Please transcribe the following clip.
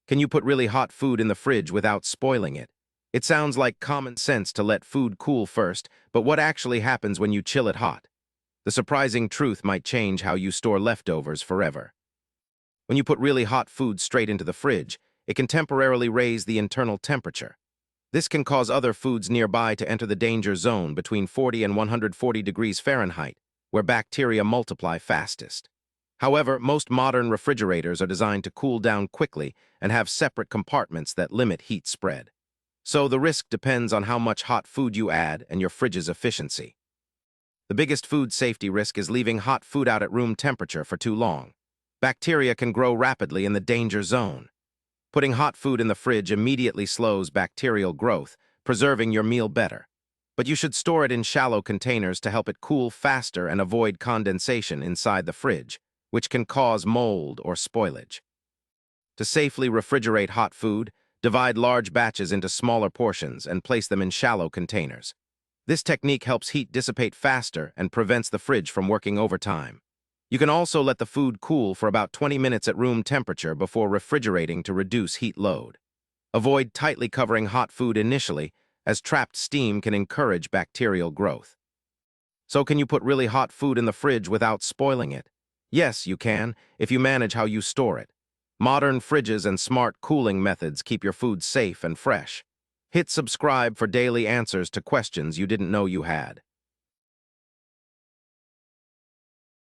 Can you put really hot food in the fridge without spoiling it? It sounds like common sense to let food cool first, but what actually happens when you chill it hot? The surprising truth might change how you store leftovers forever. When you put really hot food straight into the fridge, it can temporarily raise the internal temperature. This can cause other foods nearby to enter the danger zone between 40 and 140 degrees Fahrenheit, where bacteria multiply fastest. However, most modern refrigerators are designed to cool down quickly and have separate compartments that limit heat spread. So the risk depends on how much hot food you add and your fridge's efficiency. The biggest food safety risk is leaving hot food out at room temperature for too long. Bacteria can grow rapidly in the danger zone. Putting hot food in the fridge immediately slows bacterial growth, preserving your meal better. But you should store it in shallow containers to help it cool faster and avoid condensation inside the fridge, which can cause mold or spoilage. To safely refrigerate hot food, divide large batches into smaller portions and place them in shallow containers. This technique helps heat dissipate faster and prevents the fridge from working overtime. You can also let the food cool for about 20 minutes at room temperature before refrigerating to reduce heat load. Avoid tightly covering hot food initially, as trapped steam can encourage bacterial growth. So can you put really hot food in the fridge without spoiling it? Yes, you can, if you manage how you store it. Modern fridges and smart cooling methods keep your food safe and fresh. Hit subscribe for daily answers to questions you didn't know you had.